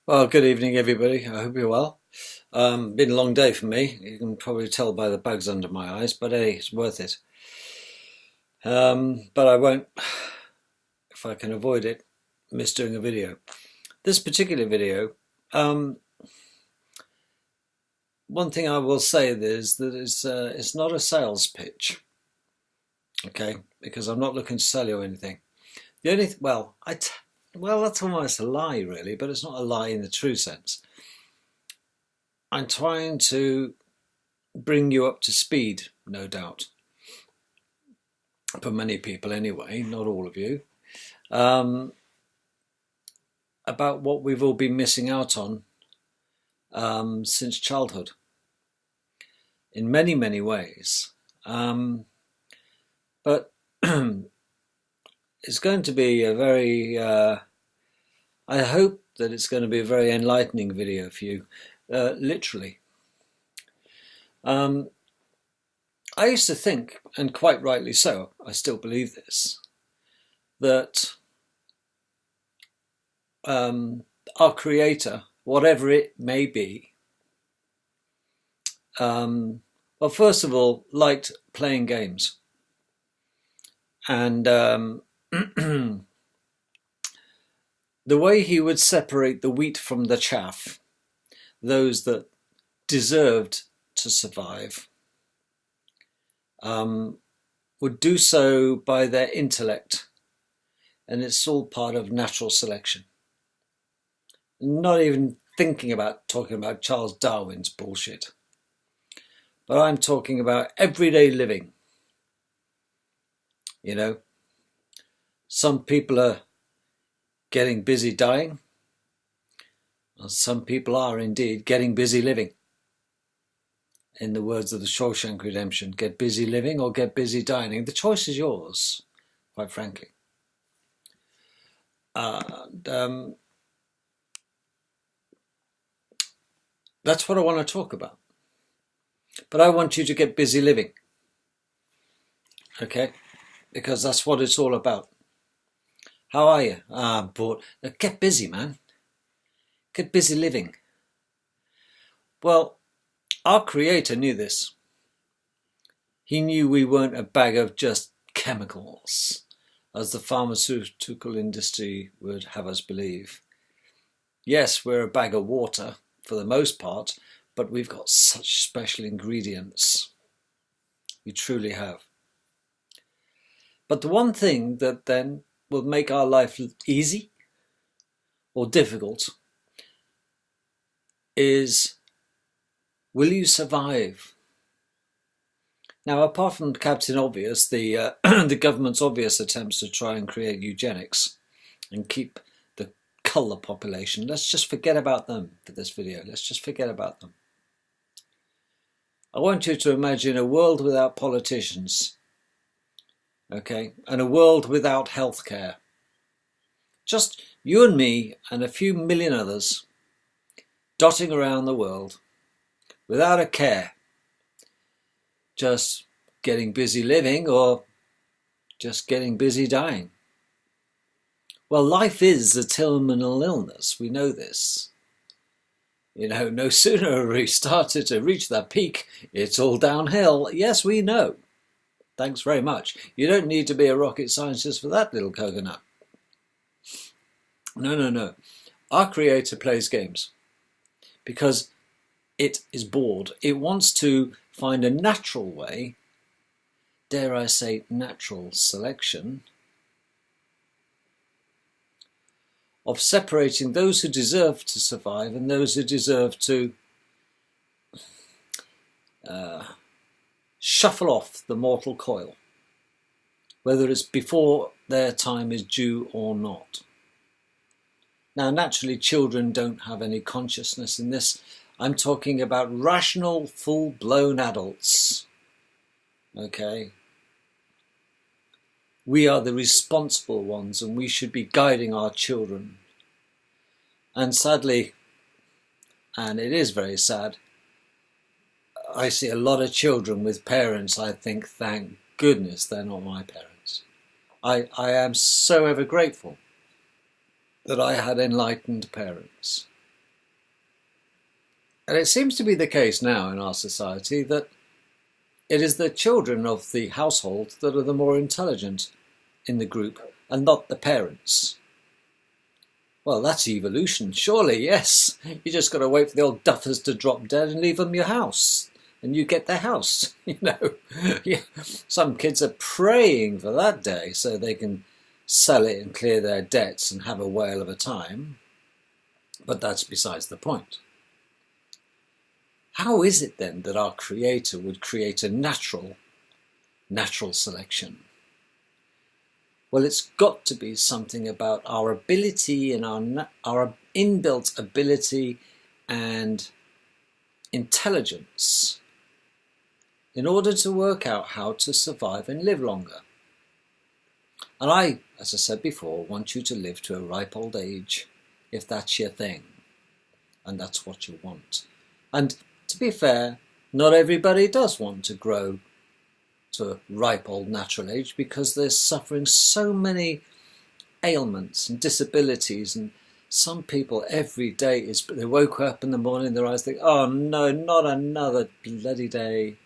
Well, good evening, everybody. I hope you're well. Been a long day for me. You can probably tell by the bags under my eyes, but hey, it's worth it. But I won't, if I can avoid it, miss doing a video. This particular video, um, one thing I will say is that it's not a sales pitch, okay? Because I'm not looking to sell you anything. The only, well, that's almost a lie, really, but it's not a lie in the true sense. I'm trying to bring you up to speed, no doubt, for many people anyway, not all of you, um, about what we've all been missing out on since childhood in many, many ways. But it's going to be a very, I hope that it's going to be a very enlightening video for you, literally. I used to think, and quite rightly so, I still believe this, that our Creator, whatever it may be, well, first of all, liked playing games. And the way he would separate the wheat from the chaff, those that deserved to survive, would do so by their intellect, and it's all part of natural selection. Not even thinking about talking about Charles Darwin's bullshit, but I'm talking about everyday living. You know, some people are getting busy dying, and some people are indeed getting busy living. In the words of the Shawshank Redemption, get busy living or get busy dying. The choice is yours, quite frankly. That's what I want to talk about. But I want you to get busy living, okay? Because that's what it's all about. How are you? I'm bored. Get busy, man. Get busy living. Well, our Creator knew this. He knew we weren't a bag of just chemicals, as the pharmaceutical industry would have us believe. Yes, we're a bag of water for the most part, but we've got such special ingredients. We truly have. But the one thing that then will make our life easy or difficult is, will you survive? Now, apart from Captain Obvious, the the government's obvious attempts to try and create eugenics and keep the colour population, let's just forget about them for this video. Let's just forget about them. I want you to imagine a world without politicians, okay, and a world without healthcare. Just you and me and a few million others dotting around the world without a care, just getting busy living or just getting busy dying. Well, life is a terminal illness. We know this. You know, no sooner have we started to reach that peak, it's all downhill. Yes, we know. Thanks very much. You don't need to be a rocket scientist for that, little coconut. No, no, no. Our Creator plays games because it is bored. It wants to find a natural way, dare I say natural selection, of separating those who deserve to survive and those who deserve to shuffle off the mortal coil, whether it's before their time is due or not. Now, naturally, children don't have any consciousness in this. I'm talking about rational, full-blown adults, okay? We are the responsible ones and we should be guiding our children. And sadly, and it is very sad, I see a lot of children with parents. I think, thank goodness they're not my parents. I am so ever grateful that I had enlightened parents. And it seems to be the case now in our society that it is the children of the household that are the more intelligent in the group and not the parents. Well, that's evolution, surely, yes. You just got to wait for the old duffers to drop dead and leave them your house. And you get their house, you know. Yeah. Some kids are praying for that day so they can sell it and clear their debts and have a whale of a time. But that's besides the point. How is it then that our Creator would create a natural selection? Well, it's got to be something about our ability and our inbuilt ability and intelligence in order to work out how to survive and live longer. And I, as I said before, want you to live to a ripe old age, if that's your thing, and that's what you want. And to be fair, not everybody does want to grow to a ripe old natural age because they're suffering so many ailments and disabilities, and some people every day they woke up in the morning, their eyes think, oh no, not another bloody day.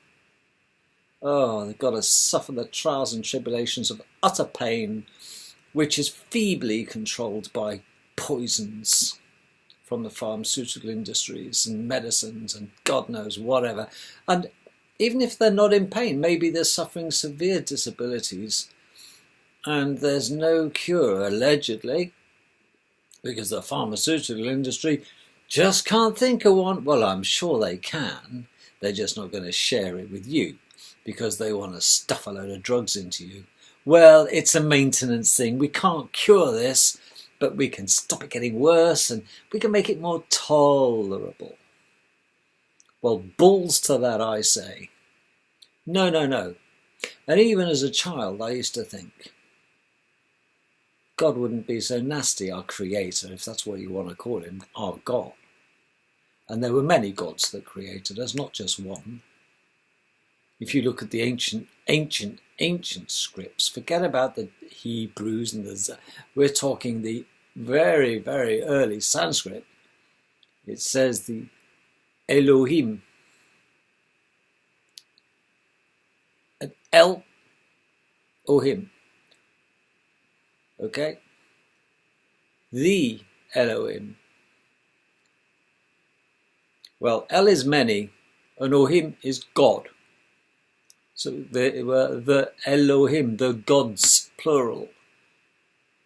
Oh, they've got to suffer the trials and tribulations of utter pain, which is feebly controlled by poisons from the pharmaceutical industries and medicines and God knows whatever. And even if they're not in pain, maybe they're suffering severe disabilities and there's no cure, allegedly, because the pharmaceutical industry just can't think of one. Well, I'm sure they can. They're just not going to share it with you because they want to stuff a load of drugs into you. Well, it's a maintenance thing. We can't cure this, but we can stop it getting worse and we can make it more tolerable. Well, balls to that, I say. No, no, no. And even as a child, I used to think, God wouldn't be so nasty, our Creator, if that's what you want to call him, our God. And there were many gods that created us, not just one. If you look at the ancient scripts, forget about the Hebrews and we're talking the very, very early Sanskrit. It says the Elohim. And Elohim. Okay? The Elohim. Well, El is many, and Ohim is God. So they were the Elohim, the gods, plural.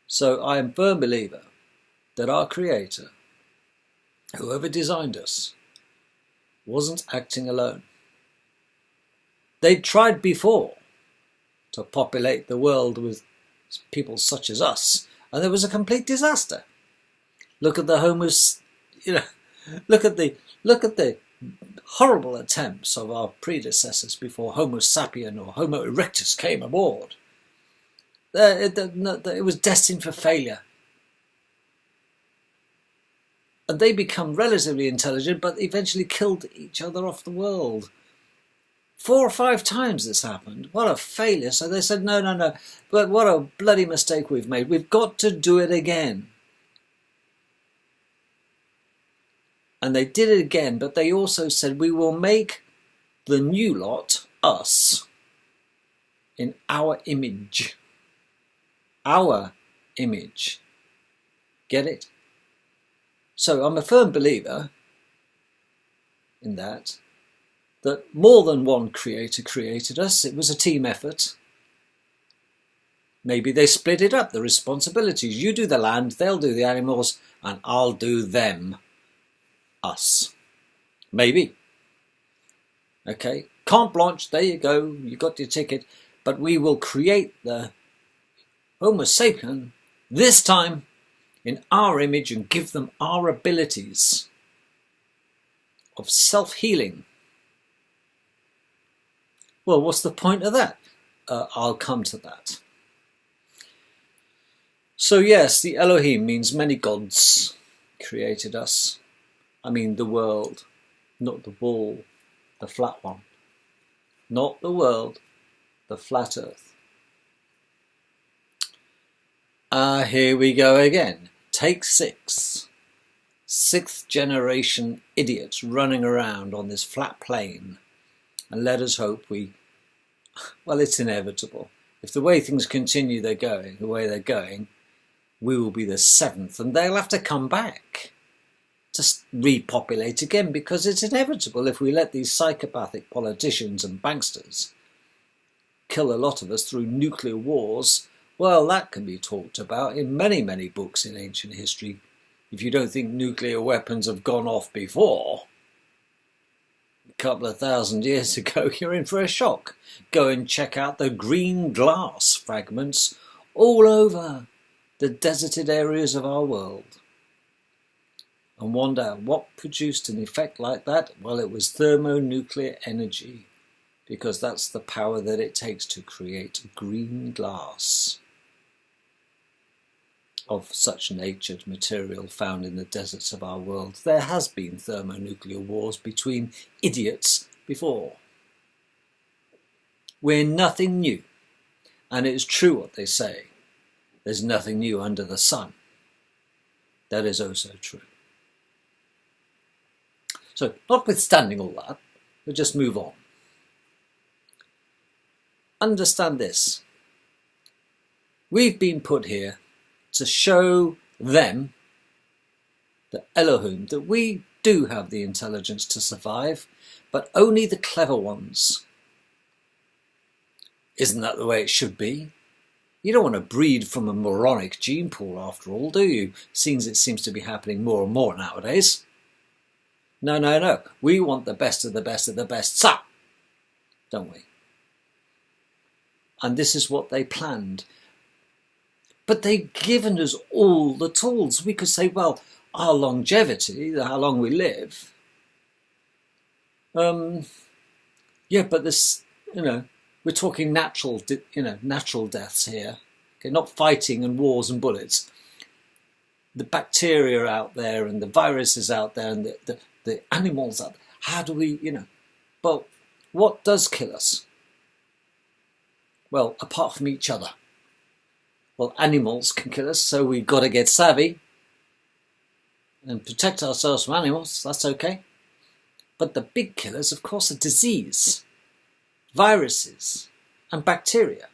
So I am a firm believer that our Creator, whoever designed us, wasn't acting alone. They'd tried before to populate the world with people such as us, and there was a complete disaster. Look at the look at the horrible attempts of our predecessors before Homo sapien or Homo erectus came aboard. It was destined for failure. And they become relatively intelligent, but eventually killed each other off the world. 4 or 5 times this happened. What a failure. So they said, no, no, no. But what a bloody mistake we've made. We've got to do it again. And they did it again, but they also said, we will make the new lot, us, in our image. Our image. Get it? So I'm a firm believer in that more than one creator created us. It was a team effort. Maybe they split it up, the responsibilities. You do the land, they'll do the animals, and I'll do them. Us. Maybe. Okay. Carte blanche, there you go. You got your ticket. But we will create the Homo sapien this time in our image and give them our abilities of self-healing. Well, what's the point of that? I'll come to that. So yes, the Elohim means many gods created us. I mean the world, not the ball, the flat one. Not the world, the flat earth. Here we go again. Take 6. sixth generation idiots running around on this flat plane. And let us hope well, it's inevitable. If the way things continue the way they're going, we will be the seventh, and they'll have to come back. Just repopulate again, because it's inevitable if we let these psychopathic politicians and banksters kill a lot of us through nuclear wars. Well, that can be talked about in many, many books in ancient history. If you don't think nuclear weapons have gone off before, a couple of thousand years ago, you're in for a shock. Go and check out the green glass fragments all over the deserted areas of our world. And wonder what produced an effect like that? Well, it was thermonuclear energy, because that's the power that it takes to create green glass of such natured material found in the deserts of our world. There has been thermonuclear wars between idiots before. We're nothing new, and it is true what they say. There's nothing new under the sun. That is also true. So, notwithstanding all that, we'll just move on. Understand this. We've been put here to show them, the Elohim, that we do have the intelligence to survive, but only the clever ones. Isn't that the way it should be? You don't want to breed from a moronic gene pool after all, do you? Seems it seems to be happening more and more nowadays. No, no, no. We want the best of the best of the best, sir, don't we? And this is what they planned. But they've given us all the tools. We could say, well, our longevity, how long we live. Yeah, but this, we're talking natural deaths here. Okay, not fighting and wars and bullets. The bacteria out there and the viruses out there and the animals out there. How do we, well, what does kill us? Well, apart from each other. Well, animals can kill us, so we've got to get savvy and protect ourselves from animals. That's okay. But the big killers, of course, are disease, viruses, and bacteria.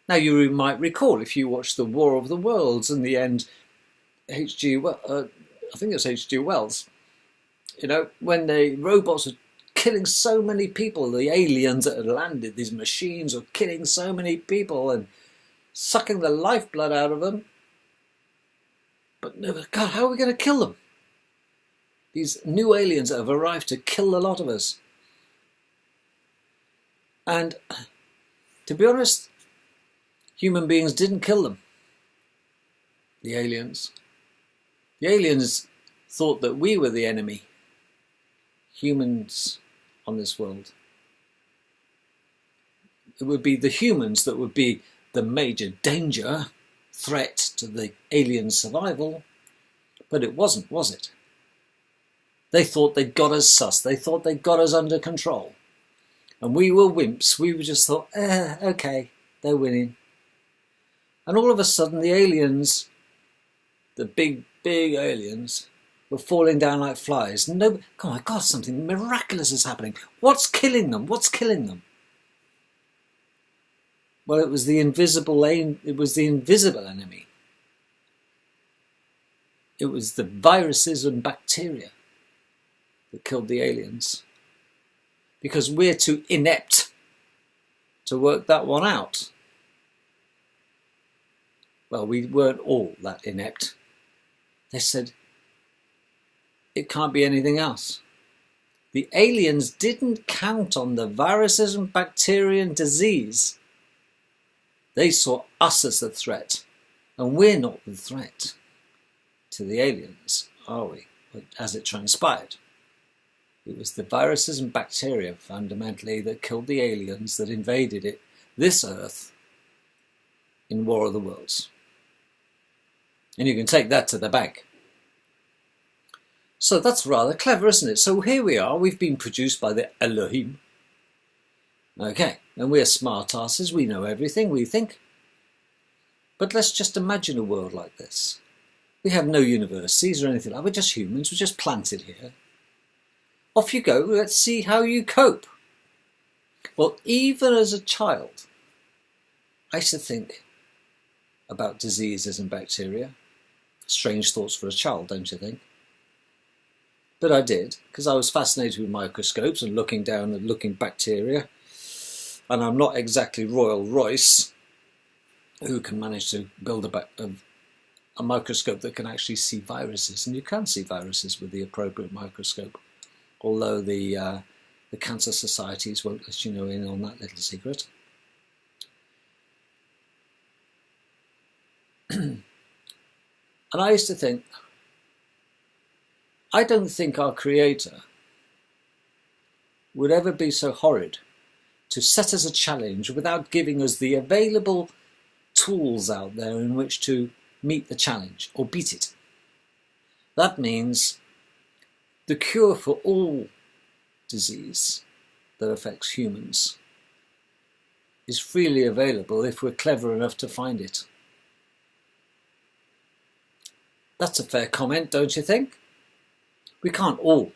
Now, you might recall, if you watched the War of the Worlds, in the end, I think it was H.G. Wells, when the robots were killing so many people, the aliens that had landed, these machines were killing so many people and sucking the lifeblood out of them. But God, how are we going to kill them? These new aliens that have arrived to kill a lot of us. And to be honest, human beings didn't kill them. The aliens. The aliens thought that we were the enemy. Humans on this world. It would be the humans that would be the major danger, threat to the alien survival, but it wasn't, was it? They thought they'd got us sussed. They thought they'd got us under control. And we were wimps. We just thought, okay, they're winning. And all of a sudden the aliens, the big aliens, were falling down like flies. Oh my God, something miraculous is happening. What's killing them? What's killing them? Well, it was the invisible enemy. It was the viruses and bacteria that killed the aliens. Because we're too inept to work that one out. Well, we weren't all that inept. They said, it can't be anything else. The aliens didn't count on the viruses and bacteria and disease. They saw us as the threat, and we're not the threat to the aliens, are we? But as it transpired, it was the viruses and bacteria fundamentally that killed the aliens that invaded this Earth in War of the Worlds. And you can take that to the bank. So that's rather clever, isn't it? So here we are, we've been produced by the Elohim. Okay, and we're smart asses, we know everything, we think. But let's just imagine a world like this. We have no universities or anything like that. We're just humans. We're just planted here. Off you go. Let's see how you cope. Well, even as a child, I used to think about diseases and bacteria. Strange thoughts for a child, don't you think? But I did, because I was fascinated with microscopes and looking down and looking bacteria. And I'm not exactly Royal Royce, who can manage to build a microscope that can actually see viruses. And you can see viruses with the appropriate microscope, although the cancer societies won't let you know in on that little secret. And I used to think, I don't think our Creator would ever be so horrid to set us a challenge without giving us the available tools out there in which to meet the challenge or beat it. That means the cure for all disease that affects humans is freely available if we're clever enough to find it. That's a fair comment, don't you think? We can't all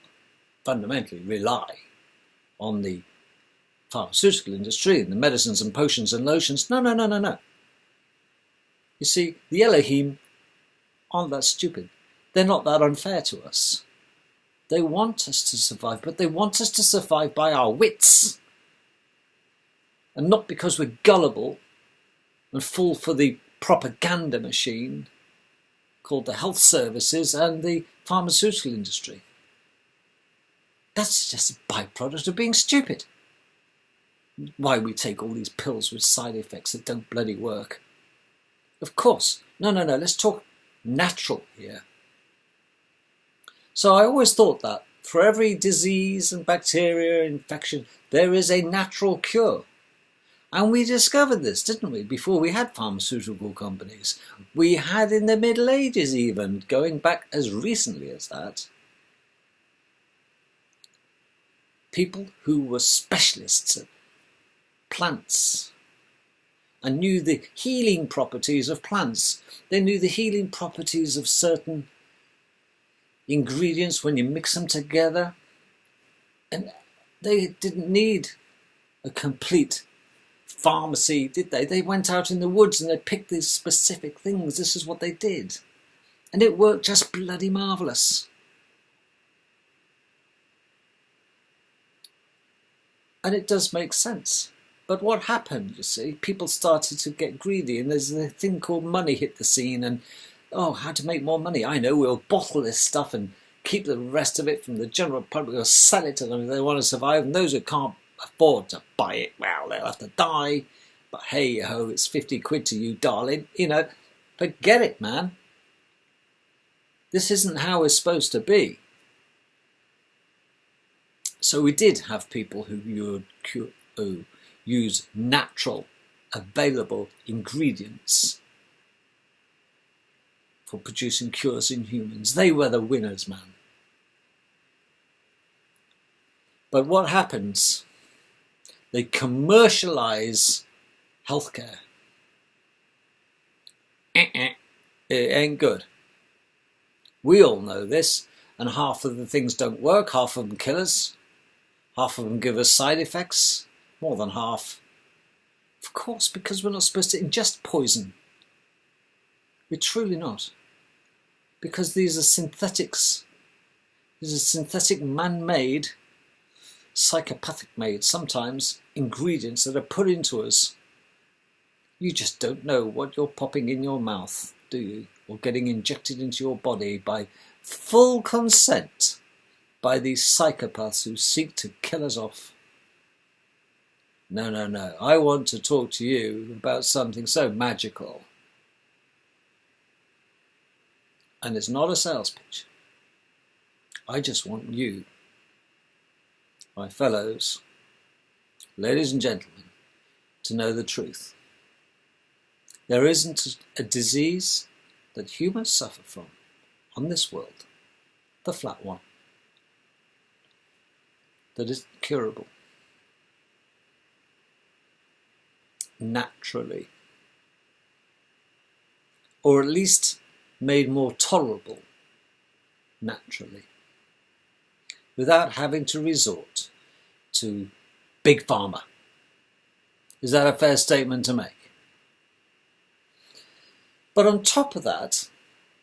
fundamentally rely on the pharmaceutical industry and the medicines and potions and lotions. No. You see, the Elohim aren't that stupid. They're not that unfair to us. They want us to survive, but they want us to survive by our wits. And not because we're gullible and fall for the propaganda machine called the health services and the pharmaceutical industry. That's just a byproduct of being stupid. Why we take all these pills with side effects that don't bloody work. Of course. No. Let's talk natural here. So I always thought that for every disease and bacteria infection, there is a natural cure. And we discovered this, didn't we, before we had pharmaceutical companies. We had in the Middle Ages even, going back as recently as that, people who were specialists at plants and knew the healing properties of plants. They knew the healing properties of certain ingredients when you mix them together. And they didn't need a complete pharmacy, did they? They went out in the woods and they picked these specific things. This is what they did. And it worked just bloody marvellous. And it does make sense. But what happened, you see? People started to get greedy, and there's a thing called money hit the scene, and, oh, how to make more money. I know, we'll bottle this stuff and keep the rest of it from the general public, or sell it to them if they want to survive, and those who can't afford to buy it, well, they'll have to die. But hey-ho, it's 50 quid to you, darling. You know, forget it, man. This isn't how it's supposed to be. So we did have people who use natural, available ingredients for producing cures in humans. They were the winners, man. But what happens? They commercialize healthcare. It ain't good. We all know this, and half of the things don't work, half of them kill us, half of them give us side effects, more than half. Of course, because we're not supposed to ingest poison. We're truly not. Because these are synthetics. These are synthetic man-made, psychopathic-made, sometimes, ingredients that are put into us. You just don't know what you're popping in your mouth, do you? Or getting injected into your body by full consent by these psychopaths who seek to kill us off. No. I want to talk to you about something so magical. And it's not a sales pitch. I just want you, my fellows, ladies and gentlemen, to know the truth. There isn't a disease that humans suffer from on this world, the flat one, that is curable naturally, or at least made more tolerable naturally, without having to resort to big pharma. Is that a fair statement to make? But on top of that,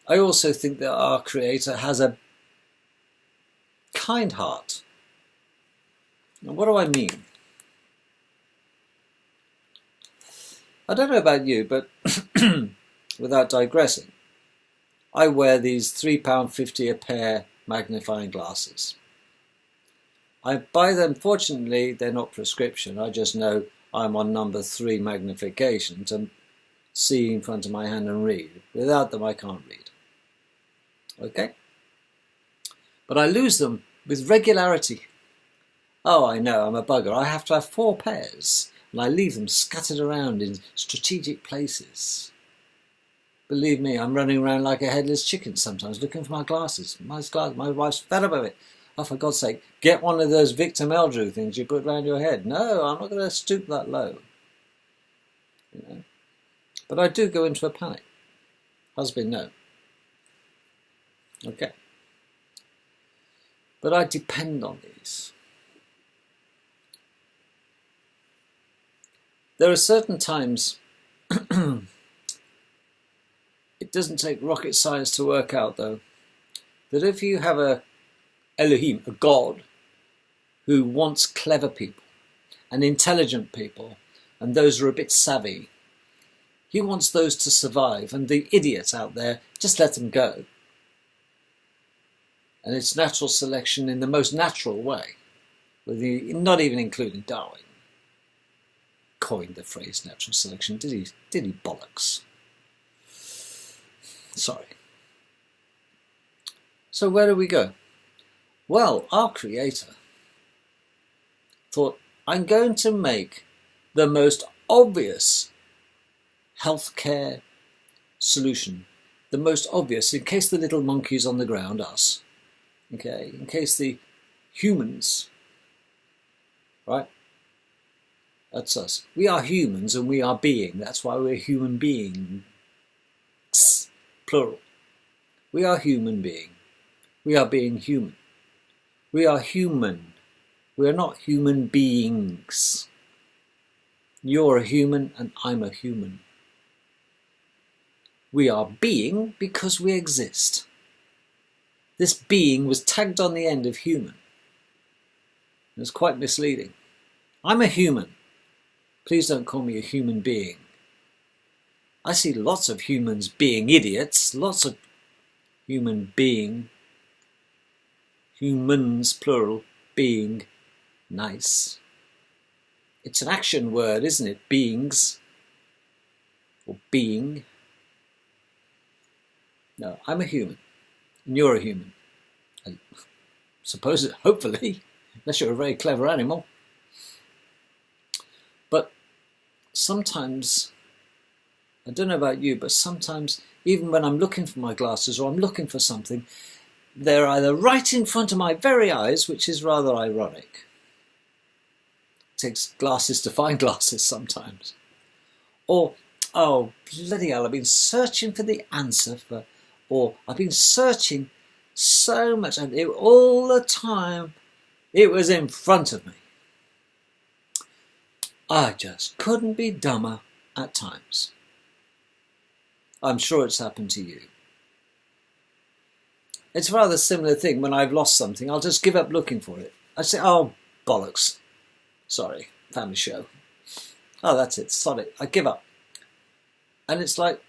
I also think that our Creator has a kind heart. Now, what do I mean? I don't know about you, but without digressing, I wear these £3.50 a pair magnifying glasses. I buy them, fortunately, they're not prescription. I just know I'm on number 3 magnification to see in front of my hand and read. Without them, I can't read. Okay? But I lose them with regularity. Oh, I know, I'm a bugger. I have to have 4 pairs, and I leave them scattered around in strategic places. Believe me, I'm running around like a headless chicken sometimes looking for my glasses. My wife's fed up of it. Oh, for God's sake, get one of those Victor Meldrew things you put around your head. No, I'm not going to stoop that low. You know? But I do go into a panic. Husband, no. Okay. But I depend on these. There are certain times, it doesn't take rocket science to work out though, that if you have a Elohim, a God, who wants clever people and intelligent people and those who are a bit savvy, he wants those to survive, and the idiots out there, just let them go. And it's natural selection in the most natural way, not even including Darwin. Coined the phrase natural selection. Did he bollocks? Sorry. So where do we go? Well, our Creator thought, I'm going to make the most obvious healthcare solution, the most obvious, in case the little monkeys on the ground, us, okay, in case the humans, right, that's us. We are humans and we are being. That's why we're human beings, plural. We are human being. We are being human. We are human. We are not human beings. You're a human and I'm a human. We are being because we exist. This being was tagged on the end of human. It's quite misleading. I'm a human. Please don't call me a human being. I see lots of humans being idiots, lots of humans, plural, being nice. It's an action word, isn't it? Beings, or being. No, I'm a human, and you're a human. I suppose, hopefully, unless you're a very clever animal. But sometimes, I don't know about you, but sometimes, even when I'm looking for my glasses or I'm looking for something, they're either right in front of my very eyes, which is rather ironic. It takes glasses to find glasses sometimes. Or, oh, bloody hell, I've been searching for the answer for, or I've been searching so much, and all the time it was in front of me. I just couldn't be dumber at times. I'm sure it's happened to you. It's a rather similar thing when I've lost something. I'll just give up looking for it. I say, oh, bollocks. Sorry, family show. Oh, that's it. Sorry, I give up. And it's like,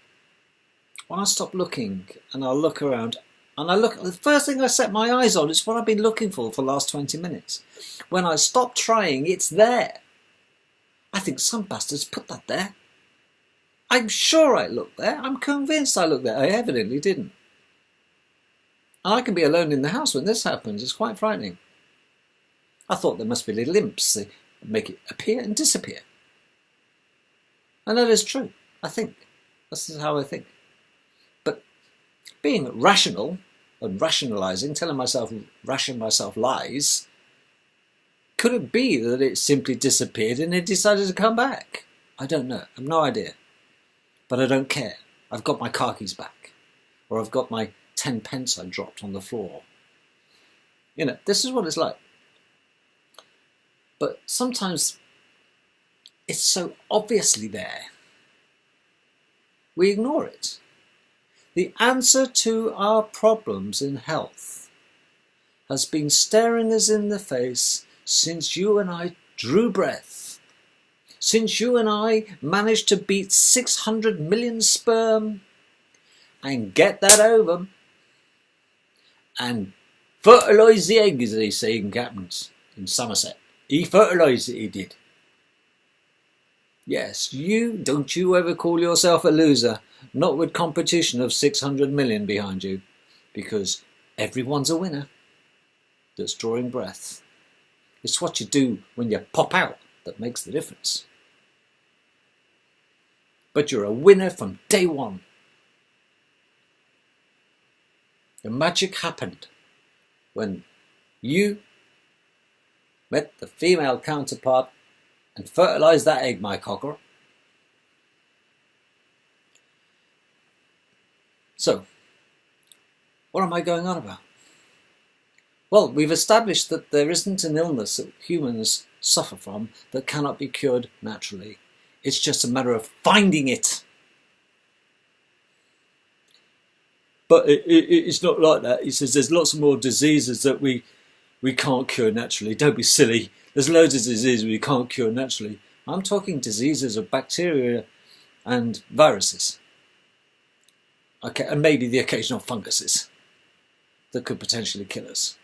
when I stop looking and I look around, and I look, the first thing I set my eyes on is what I've been looking for the last 20 minutes. When I stop trying, it's there. I think some bastards put that there. I'm sure I looked there. I'm convinced I looked there. I evidently didn't. And I can be alone in the house when this happens. It's quite frightening. I thought there must be little imps. They make it appear and disappear. And that is true, I think. This is how I think. But being rational and rationalising, telling myself, rationing myself lies, could it be that it simply disappeared and it decided to come back? I don't know. I have no idea. But I don't care. I've got my car keys back. or I've got my 10 pence I dropped on the floor. You know, this is what it's like. But sometimes it's so obviously there, we ignore it. The answer to our problems in health has been staring us in the face since you and I drew breath, since you and I managed to beat 600 million sperm and get that ovum and fertilise the egg, as they say in Captains in Somerset. He fertilised it, he did. Yes, don't you ever call yourself a loser, not with competition of 600 million behind you, because everyone's a winner that's drawing breath. It's what you do when you pop out that makes the difference. But you're a winner from day one. The magic happened when you met the female counterpart and fertilised that egg, my cocker. So, what am I going on about? Well, we've established that there isn't an illness that humans suffer from that cannot be cured naturally. It's just a matter of finding it. But it's not like that. He says there's lots more diseases that we can't cure naturally. Don't be silly. There's loads of diseases we can't cure naturally. I'm talking diseases of bacteria and viruses. Okay, and maybe the occasional funguses that could potentially kill us.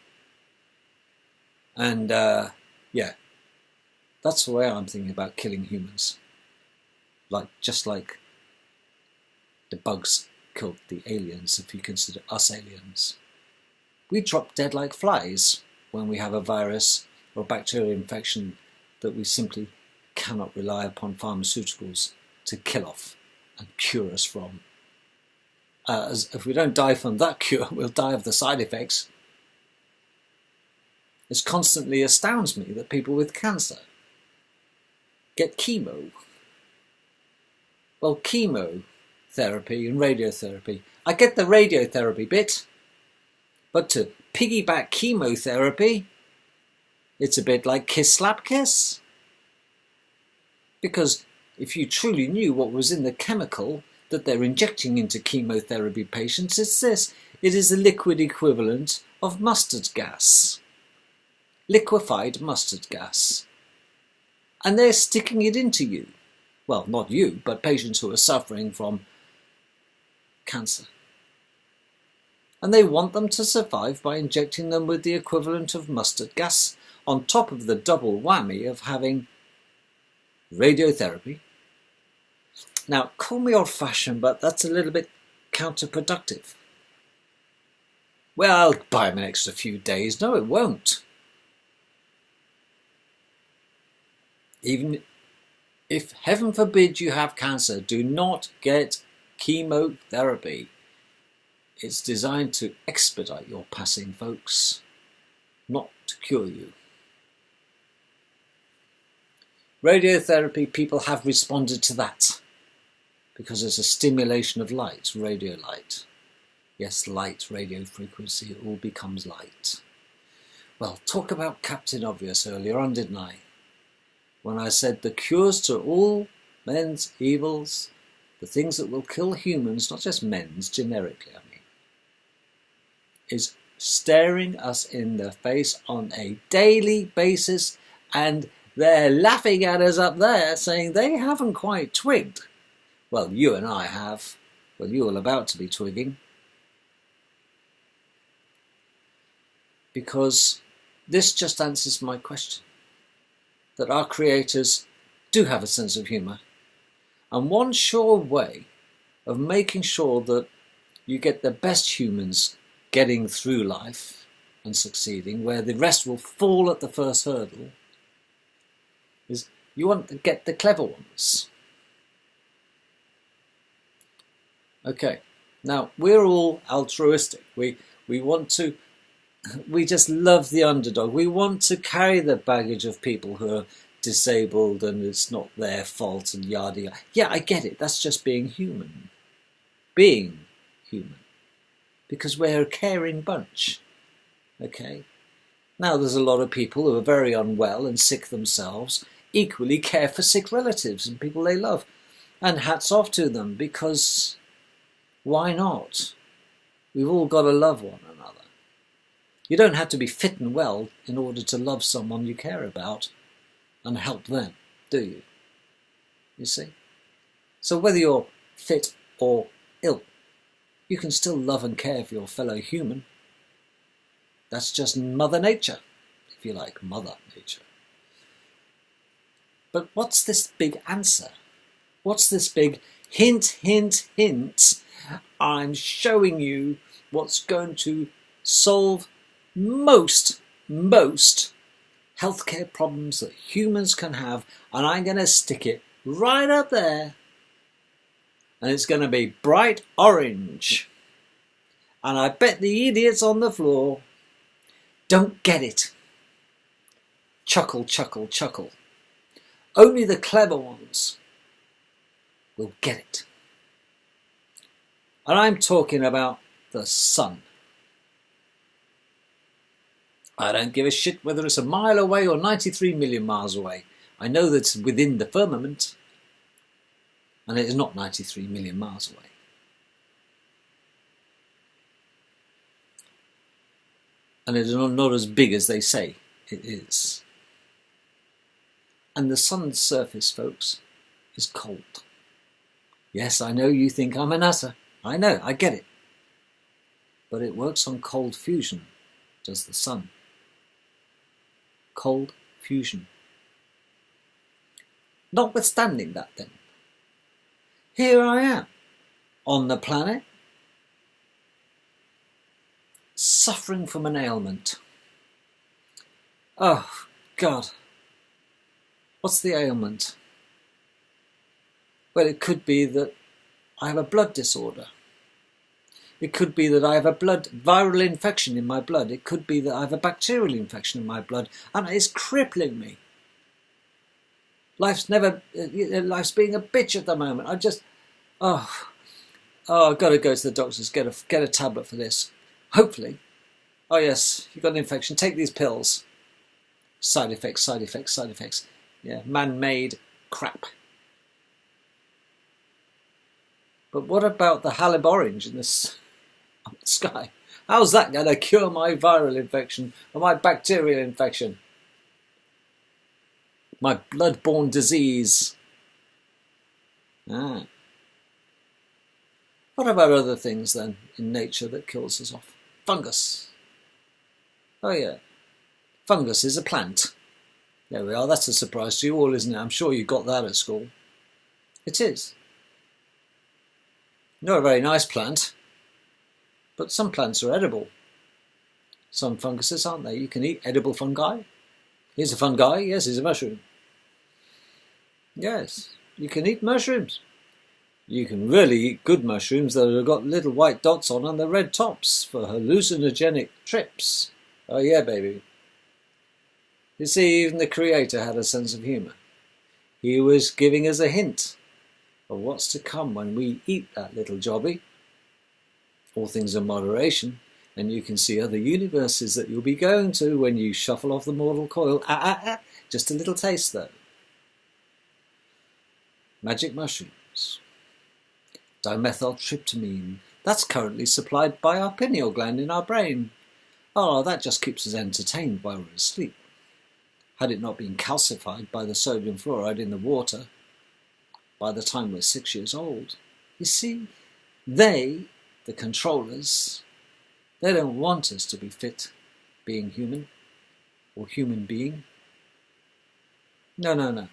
And yeah, that's the way I'm thinking about killing humans. Just like the bugs killed the aliens, if you consider us aliens. We drop dead like flies when we have a virus or bacterial infection that we simply cannot rely upon pharmaceuticals to kill off and cure us from. As if we don't die from that cure, we'll die of the side effects. It constantly astounds me that people with cancer get chemo. Well, chemotherapy and radiotherapy. I get the radiotherapy bit, but to piggyback chemotherapy, it's a bit like kiss, slap, kiss. Because if you truly knew what was in the chemical that they're injecting into chemotherapy patients, it's this. It is the liquid equivalent of mustard gas. Liquefied mustard gas. And they're sticking it into you. Well, not you, but patients who are suffering from cancer. And they want them to survive by injecting them with the equivalent of mustard gas on top of the double whammy of having radiotherapy. Now, call me old-fashioned, but that's a little bit counterproductive. Well, I'll buy him an extra few days. No, it won't. Even if, heaven forbid, you have cancer, do not get chemotherapy. It's designed to expedite your passing, folks, not to cure you. Radiotherapy, people have responded to that because it's a stimulation of light, radio light. Yes, light, radio frequency, it all becomes light. Well, talk about Captain Obvious earlier on, didn't I? When I said the cures to all men's evils, the things that will kill humans, not just men's, generically, I mean, is staring us in the face on a daily basis, and they're laughing at us up there, saying they haven't quite twigged. Well, you and I have. Well, you're all about to be twigging. Because this just answers my question. That our creators do have a sense of humour. And one sure way of making sure that you get the best humans getting through life and succeeding, where the rest will fall at the first hurdle, is you want to get the clever ones. Okay, now we're all altruistic. We just love the underdog. We want to carry the baggage of people who are disabled and it's not their fault and yada yada. Yeah, I get it. That's just being human. Being human. because we're a caring bunch. Okay? Now there's a lot of people who are very unwell and sick themselves, equally care for sick relatives and people they love. And hats off to them, because why not? We've all got to love one another. You don't have to be fit and well in order to love someone you care about and help them, do you? You see? So whether you're fit or ill, you can still love and care for your fellow human. That's just Mother Nature, if you like, Mother Nature. But what's this big answer? What's this big hint, hint, hint? I'm showing you what's going to solve most healthcare problems that humans can have, and I'm going to stick it right up there, and it's going to be bright orange. And I bet the idiots on the floor don't get it. Chuckle, chuckle, chuckle. Only the clever ones will get it. And I'm talking about the sun. I don't give a shit whether it's a mile away or 93 million miles away. I know that it's within the firmament, and it is not 93 million miles away. And it is not as big as they say it is. And the sun's surface, folks, is cold. Yes, I know you think I'm a nutter. I know, I get it. But it works on cold fusion, does the sun. Cold fusion. Notwithstanding that then, here I am, on the planet, suffering from an ailment. Oh, God. What's the ailment? Well, it could be that I have a blood disorder. It could be that I have a viral infection in my blood. It could be that I have a bacterial infection in my blood, and it's crippling me. Life's being a bitch at the moment. I've got to go to the doctors, get a tablet for this. Hopefully. Oh yes, you've got an infection. Take these pills. Side effects, side effects, side effects. Yeah, man-made crap. But what about the halib orange in this sky? How's that going to cure my viral infection or my bacterial infection? My blood-borne disease? What about other things then in nature that kills us off? Fungus. Oh yeah, fungus is a plant. There we are, that's a surprise to you all, isn't it? I'm sure you got that at school. It is. Not a very nice plant, but some plants are edible. Some funguses, aren't they? You can eat edible fungi. Here's a fungi, yes, here's a mushroom. Yes, you can eat mushrooms. You can really eat good mushrooms that have got little white dots on and the red tops for hallucinogenic trips. Oh yeah, baby. You see, even the Creator had a sense of humour. He was giving us a hint of what's to come when we eat that little jobby. All things in moderation, and you can see other universes that you'll be going to when you shuffle off the mortal coil. Just a little taste though. Magic mushrooms. Dimethyltryptamine. That's currently supplied by our pineal gland in our brain. Oh, that just keeps us entertained while we're asleep. Had it not been calcified by the sodium fluoride in the water by the time we're 6 years old. You see, the controllers, they don't want us to be fit, being human, or human being. No.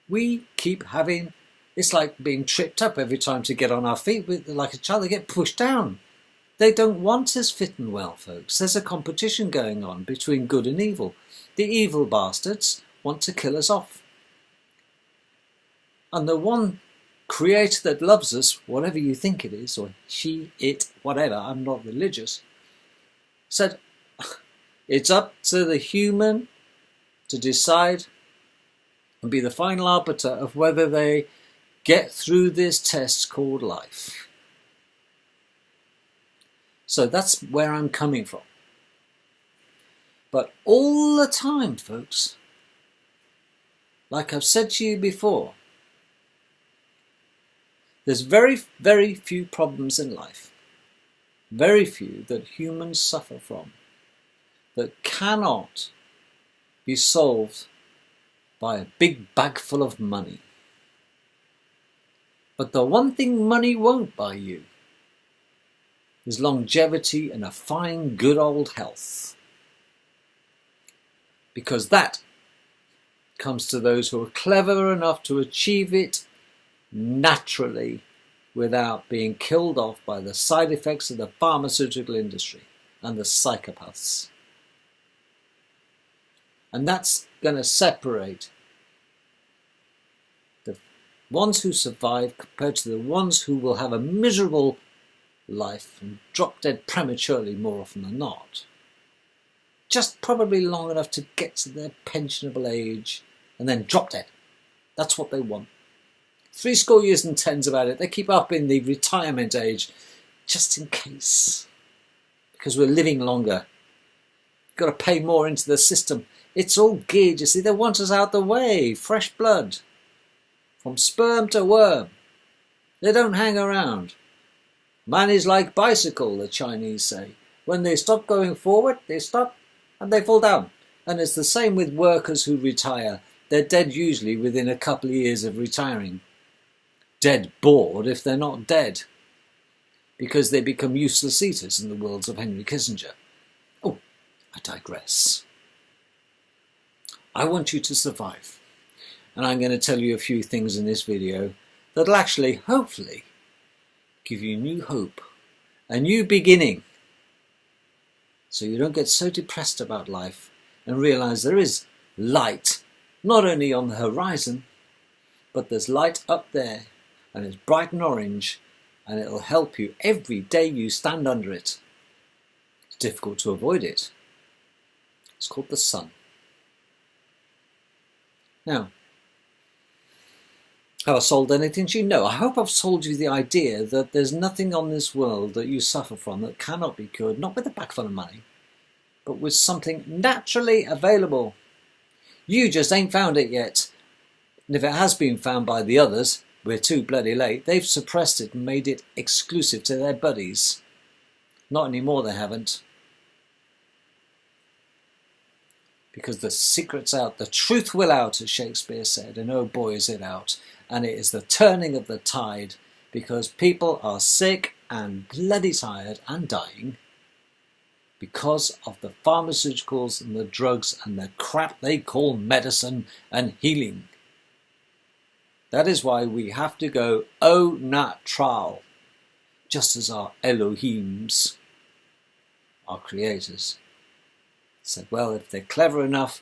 We keep having, it's like being tripped up every time to get on our feet, like a child, they get pushed down. They don't want us fit and well, folks. There's a competition going on between good and evil. The evil bastards want to kill us off. And the one Creator that loves us, whatever you think it is, or she, it, whatever, I'm not religious, said, it's up to the human to decide and be the final arbiter of whether they get through this test called life. So that's where I'm coming from. But all the time, folks, like I've said to you before, there's very, very few problems in life, very few that humans suffer from, that cannot be solved by a big bag full of money. But the one thing money won't buy you is longevity and a fine, good old health. Because that comes to those who are clever enough to achieve it naturally without being killed off by the side effects of the pharmaceutical industry and the psychopaths. And that's going to separate the ones who survive compared to the ones who will have a miserable life and drop dead prematurely more often than not. Just probably long enough to get to their pensionable age and then drop dead. That's what they want. 70 years and 10s about it. They keep up in the retirement age just in case. Because we're living longer. You've got to pay more into the system. It's all geared, you see. They want us out the way. Fresh blood. From sperm to worm. They don't hang around. Man is like bicycle, the Chinese say. When they stop going forward, they stop and they fall down. And it's the same with workers who retire. They're dead usually within a couple of years of retiring. Dead bored if they're not dead. Because they become useless eaters in the words of Henry Kissinger. Oh, I digress. I want you to survive. And I'm going to tell you a few things in this video that'll actually, hopefully, give you new hope, a new beginning. So you don't get so depressed about life and realize there is light, not only on the horizon, but there's light up there and it's bright and orange and it'll help you every day you stand under it. It's difficult to avoid it. It's called the sun. Now, have I sold anything to you? No, I hope I've sold you the idea that there's nothing on this world that you suffer from that cannot be cured, not with a bag full of money, but with something naturally available. You just ain't found it yet. And if it has been found by the others, we're too bloody late. They've suppressed it and made it exclusive to their buddies. Not anymore, they haven't. Because the secret's out, the truth will out, as Shakespeare said, and oh boy is it out. And it is the turning of the tide, because people are sick and bloody tired and dying because of the pharmaceuticals and the drugs and the crap they call medicine and healing. That is why we have to go au natural, just as our Elohims, our creators, said, well, if they're clever enough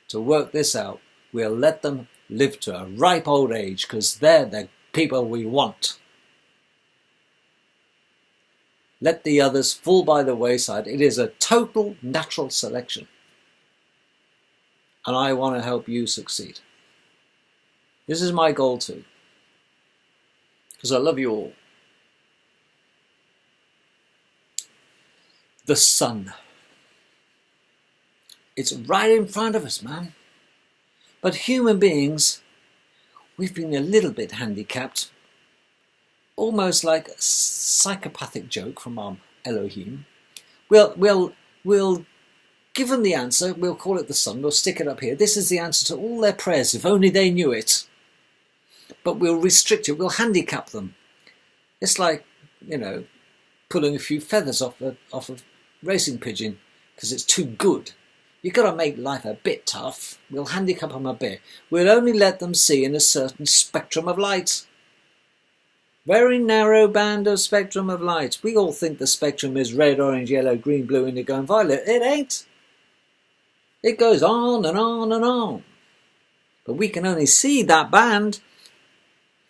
to work this out, we'll let them live to a ripe old age, because they're the people we want. Let the others fall by the wayside. It is a total natural selection. And I want to help you succeed. This is my goal too. Because I love you all. The sun. It's right in front of us, man. But human beings, we've been a little bit handicapped. Almost like a psychopathic joke from our Elohim. We'll give them the answer. We'll call it the sun. We'll stick it up here. This is the answer to all their prayers, if only they knew it. But we'll restrict it. We'll handicap them. It's like, you know, pulling a few feathers off a racing pigeon because it's too good. You've got to make life a bit tough. We'll handicap them a bit. We'll only let them see in a certain spectrum of light. Very narrow band of spectrum of light. We all think the spectrum is red, orange, yellow, green, blue, indigo and violet. It ain't. It goes on and on and on. But we can only see that band.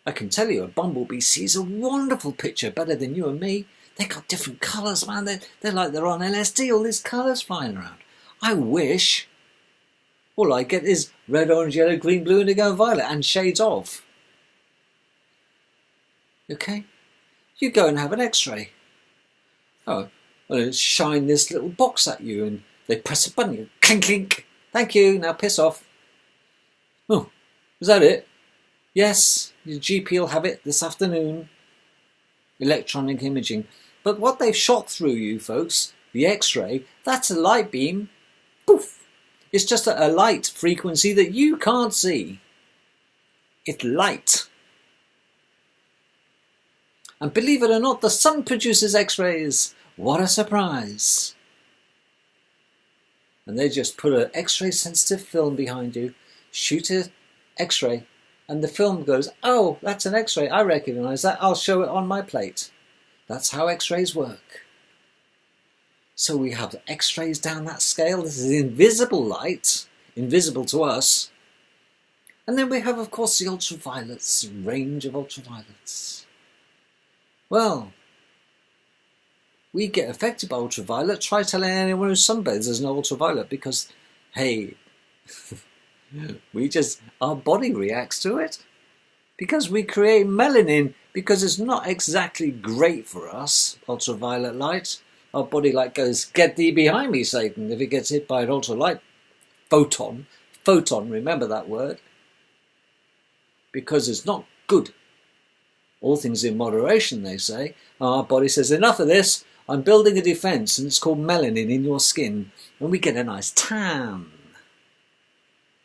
I can tell you, a bumblebee sees a wonderful picture, better than you and me. They got different colours, man. They're like they're on LSD, all these colours flying around. I wish all I get is red, orange, yellow, green, blue, indigo and violet, and shades of. Okay? You go and have an x-ray. Oh, Well, it'll shine this little box at you, and they press a button, you clink, clink. Thank you, now piss off. Oh, is that it? Yes, your GP will have it this afternoon. Electronic imaging. But what they've shot through you, folks, the X-ray, that's a light beam. Poof! It's just a light frequency that you can't see. It's light. And believe it or not, the sun produces X-rays. What a surprise. And they just put an X-ray sensitive film behind you, shoot an X-ray, and the film goes, oh, that's an X-ray, I recognise that, I'll show it on my plate. That's how X-rays work. So we have X-rays down that scale. This is invisible light, invisible to us. And then we have, of course, the ultraviolets, range of ultraviolets. Well, we get affected by ultraviolet. Try telling anyone who sunbathes there's no ultraviolet because, hey, our body reacts to it. Because we create melanin, because it's not exactly great for us, ultraviolet light. Our body goes, get thee behind me, Satan, if it gets hit by an ultralight photon. Photon, remember that word. Because it's not good. All things in moderation, they say. Our body says, enough of this, I'm building a defense, and it's called melanin in your skin. And we get a nice tan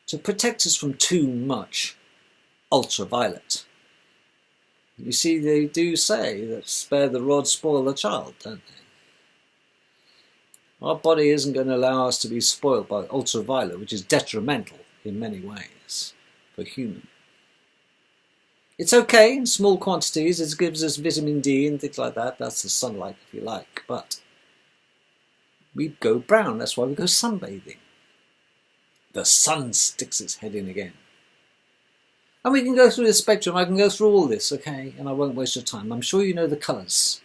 to protect us from too much ultraviolet. You see, they do say that spare the rod, spoil the child, don't they? Our body isn't going to allow us to be spoiled by ultraviolet, which is detrimental in many ways for humans. It's okay in small quantities, it gives us vitamin D and things like that, that's the sunlight if you like, but we go brown, that's why we go sunbathing. The sun sticks its head in again. And we can go through the spectrum, I can go through all this, okay, and I won't waste your time. I'm sure you know the colours.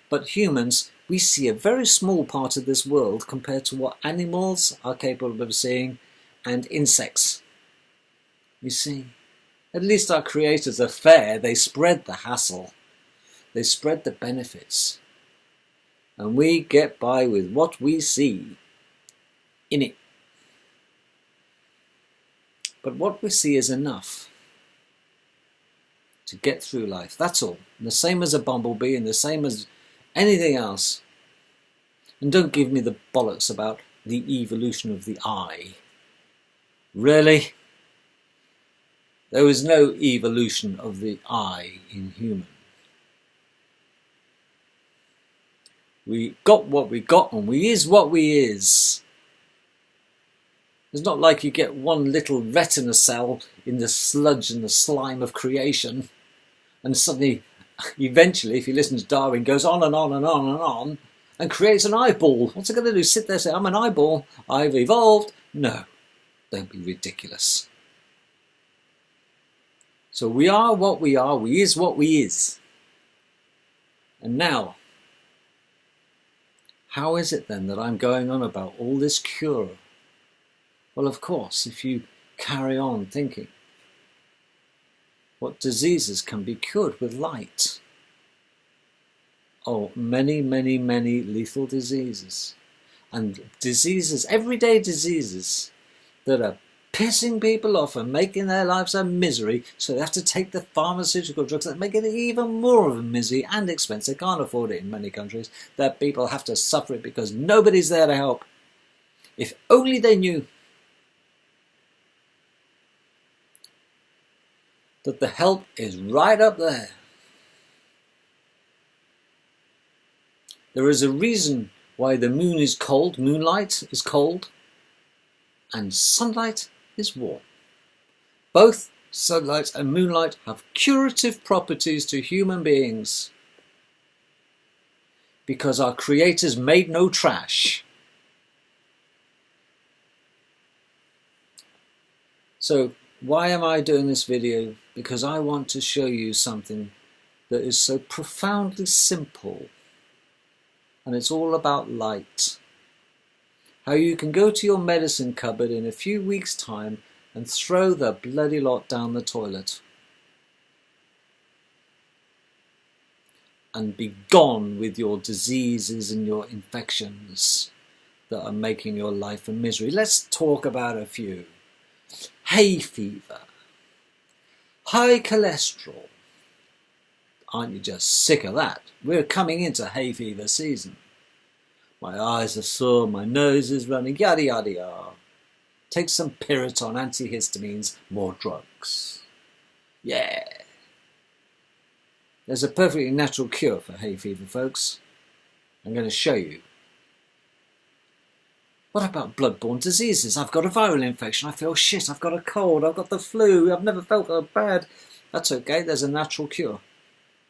But humans, we see a very small part of this world compared to what animals are capable of seeing and insects. You see, at least our creators are fair, they spread the hassle, they spread the benefits, and we get by with what we see in it. But what we see is enough to get through life, that's all. And the same as a bumblebee and the same as anything else. And don't give me the bollocks about the evolution of the eye. Really? There was no evolution of the eye in human. We got what we got and we is what we is. It's not like you get one little retina cell in the sludge and the slime of creation and suddenly, eventually, if you listen to Darwin, goes on and on and on and on and creates an eyeball. What's it going to do? Sit there and say, I'm an eyeball, I've evolved? No, don't be ridiculous. So we are what we are, we is what we is. And now, how is it then that I'm going on about all this cure? Well, of course, if you carry on thinking, what diseases can be cured with light? Oh, many, many, many lethal diseases. And diseases, everyday diseases, that are pissing people off and making their lives a misery, so they have to take the pharmaceutical drugs that make it even more of a misery and expense. They can't afford it in many countries. That people have to suffer it because nobody's there to help. If only they knew that the help is right up there. There is a reason why the moon is cold, moonlight is cold, and sunlight is warm. Both sunlight and moonlight have curative properties to human beings because our creators made no trash. So why am I doing this video? Because I want to show you something that is so profoundly simple, and it's all about light. How you can go to your medicine cupboard in a few weeks' time and throw the bloody lot down the toilet. and be gone with your diseases and your infections that are making your life a misery. Let's talk about a few. Hay fever, high cholesterol. Aren't you just sick of that? We're coming into hay fever season. My eyes are sore, my nose is running, yada yada yada. Take some Piriton, antihistamines, more drugs. Yeah. There's a perfectly natural cure for hay fever, folks. I'm going to show you. What about bloodborne diseases? I've got a viral infection, I feel shit, I've got a cold, I've got the flu, I've never felt that bad. That's okay, there's a natural cure.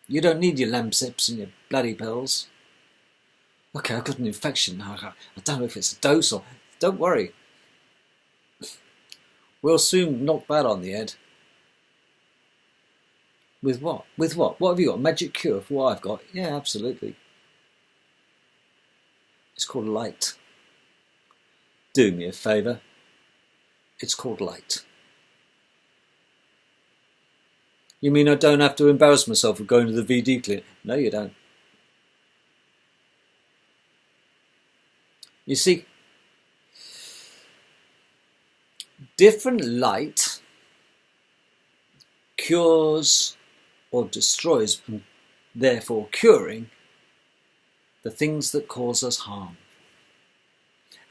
You don't need your Lemsips and your bloody pills. Okay, I've got an infection now, I don't know if it's a dose or... Don't worry. We'll soon knock that on the head. With what? With what? What have you got? Magic cure for what I've got? Yeah, absolutely. It's called light. Do me a favour. It's called light. You mean I don't have to embarrass myself with going to the VD clinic? No, you don't. You see, different light cures or destroys, and therefore curing, the things that cause us harm.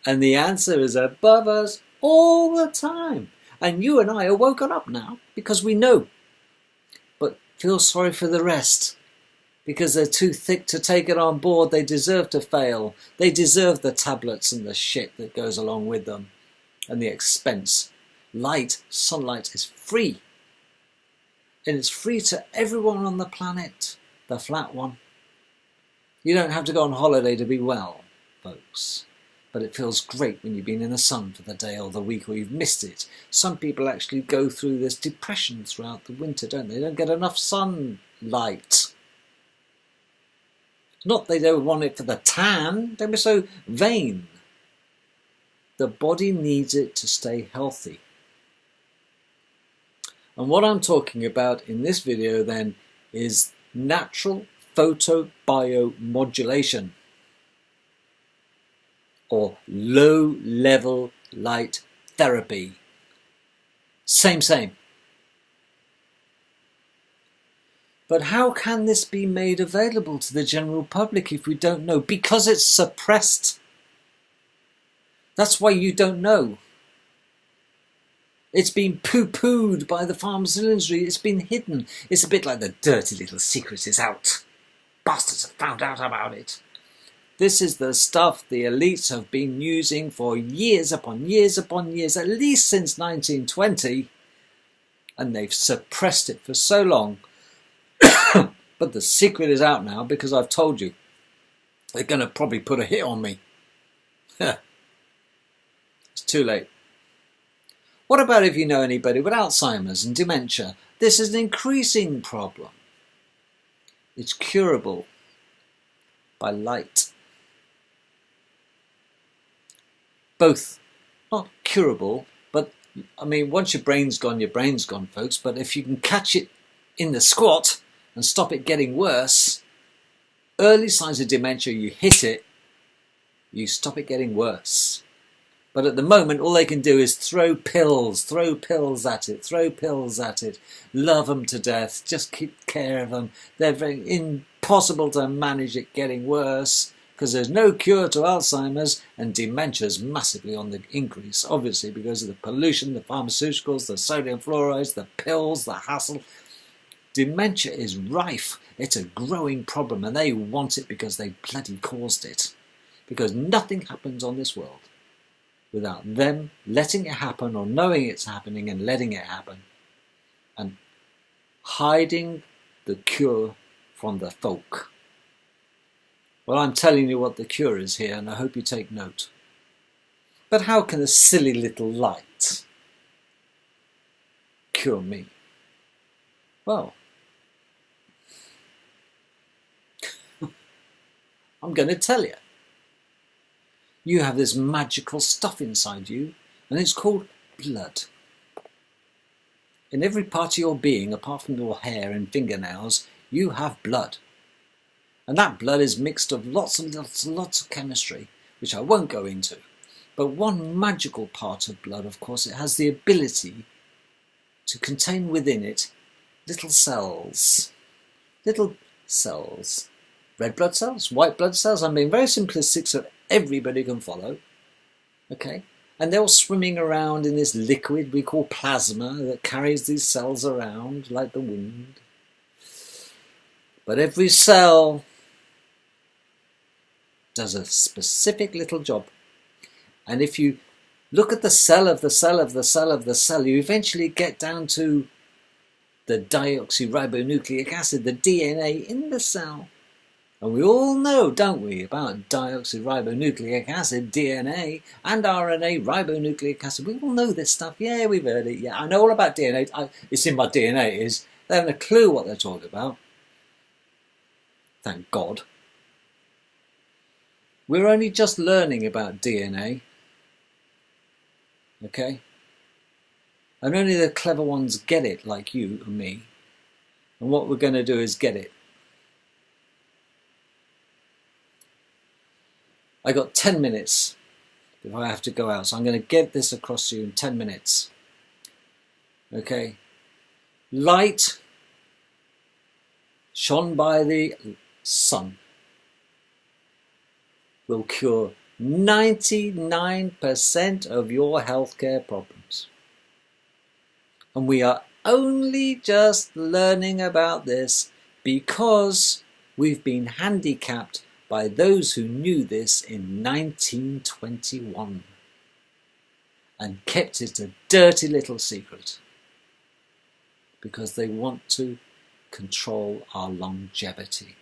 And the answer is above us all the time. And you and I are woken up now because we know. But feel sorry for the rest. Because they're too thick to take it on board. They deserve to fail. They deserve the tablets and the shit that goes along with them. And the expense. Light, sunlight is free. And it's free to everyone on the planet. The flat one. You don't have to go on holiday to be well, folks. But it feels great when you've been in the sun for the day or the week or you've missed it. Some people actually go through this depression throughout the winter, don't they? They don't get enough sunlight. Not they don't want it for the tan. Don't be so vain. The body needs it to stay healthy. And what I'm talking about in this video then is natural photobiomodulation, or low-level light therapy. Same. But how can this be made available to the general public if we don't know? Because it's suppressed. That's why you don't know. It's been poo-pooed by the pharmaceutical industry. It's been hidden. It's a bit like the dirty little secret is out. Bastards have found out about it. This is the stuff the elites have been using for years upon years upon years, at least since 1920, and they've suppressed it for so long. But the secret is out now because I've told you. They're going to probably put a hit on me. It's too late. What about if you know anybody with Alzheimer's and dementia? This is an increasing problem. It's curable by light. Both, not curable, but I mean, once your brain's gone, folks. But if you can catch it in the squat and stop it getting worse, early signs of dementia, you hit it, you stop it getting worse. But at the moment, all they can do is throw pills at it, love them to death, just keep care of them. They're very impossible to manage it getting worse, because there's no cure to Alzheimer's, and dementia's massively on the increase, obviously because of the pollution, the pharmaceuticals, the sodium fluorides, the pills, the hassle. Dementia is rife. It's a growing problem, and they want it because they bloody caused it. Because nothing happens on this world without them letting it happen, or knowing it's happening and letting it happen, and hiding the cure from the folk. Well, I'm telling you what the cure is here, and I hope you take note. But how can a silly little light cure me? Well, I'm going to tell you. You have this magical stuff inside you, and it's called blood. In every part of your being, apart from your hair and fingernails, you have blood. And that blood is mixed of lots and lots of chemistry, which I won't go into. But one magical part of blood, of course, it has the ability to contain within it little cells. Little cells. Red blood cells, white blood cells. I'm being very simplistic so everybody can follow. Okay? And they're all swimming around in this liquid we call plasma that carries these cells around like the wind. But every cell does a specific little job. And if you look at the cell of the cell of the cell of the cell, you eventually get down to the deoxyribonucleic acid, the DNA in the cell. And we all know, don't we, about deoxyribonucleic acid, DNA, and RNA, ribonucleic acid. We all know this stuff. Yeah, we've heard it. Yeah, I know all about DNA. It's in my DNA. They haven't a clue what they're talking about. Thank God. We're only just learning about DNA. Okay? And only the clever ones get it, like you and me. And what we're going to do is get it. I got 10 minutes before I have to go out, so I'm going to get this across to you in 10 minutes. Okay? Light shone by the sun will cure 99% of your healthcare problems. And we are only just learning about this because we've been handicapped by those who knew this in 1921 and kept it a dirty little secret because they want to control our longevity.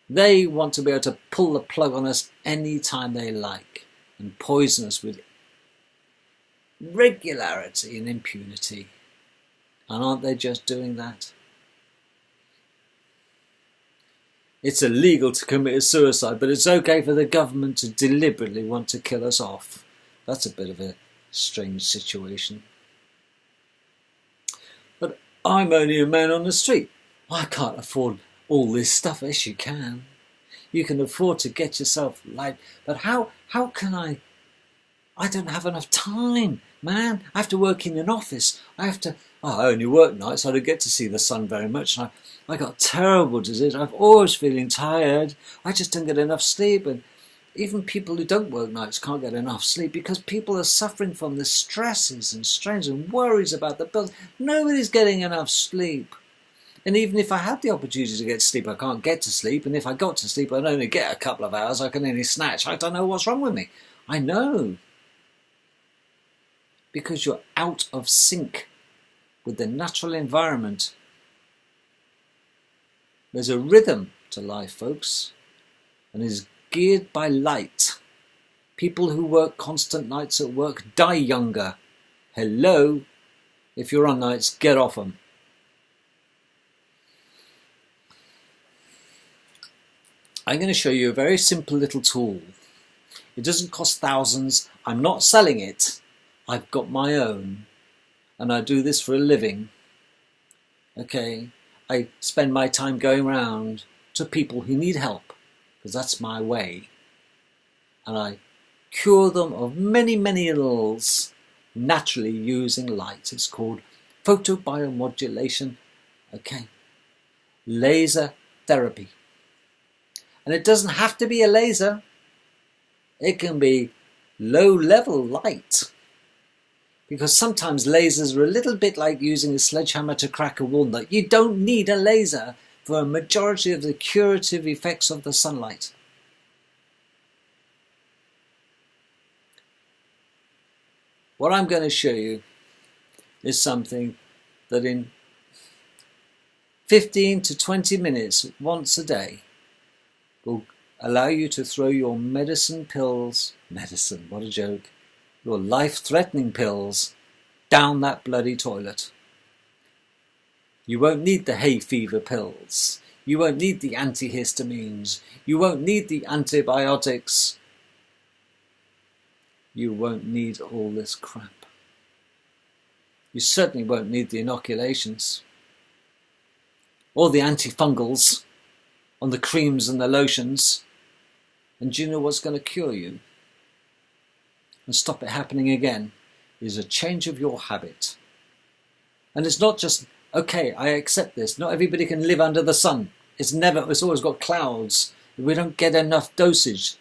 They want to be able to pull the plug on us any time they like and poison us with regularity and impunity. And aren't they just doing that? It's illegal to commit suicide, but it's okay for the government to deliberately want to kill us off. That's a bit of a strange situation. But I'm only a man on the street. I can't afford all this stuff. Yes, you can. You can afford to get yourself light. But how can I don't have enough time, man. I have to work in an office. I only work nights, so I don't get to see the sun very much. And I got terrible disease. I'm always feeling tired. I just don't get enough sleep. And even people who don't work nights can't get enough sleep because people are suffering from the stresses and strains and worries about the bills. Nobody's getting enough sleep. And even if I had the opportunity to get to sleep, I can't get to sleep. And if I got to sleep, I'd only get a couple of hours. I can only snatch. I don't know what's wrong with me. I know. Because you're out of sync with the natural environment. There's a rhythm to life, folks, and it is geared by light. People who work constant nights at work die younger. Hello? If you're on nights, get off them. I'm going to show you a very simple little tool. It doesn't cost thousands. I'm not selling it. I've got my own. And I do this for a living. Okay? I spend my time going around to people who need help, because that's my way. And I cure them of many, many ills naturally using light. It's called photobiomodulation. Okay? Laser therapy. And it doesn't have to be a laser. It can be low-level light. Because sometimes lasers are a little bit like using a sledgehammer to crack a walnut. You don't need a laser for a majority of the curative effects of the sunlight. What I'm going to show you is something that in 15 to 20 minutes once a day will allow you to throw your medicine, what a joke, your life-threatening pills down that bloody toilet. You won't need the hay fever pills. You won't need the antihistamines. You won't need the antibiotics. You won't need all this crap. You certainly won't need the inoculations or the antifungals. on the creams and the lotions. And do you know what's going to cure you and stop it happening again? Is a change of your habit. And it's not just, okay, I accept this. Not everybody can live under the sun. It's always got clouds. We don't get enough dosage.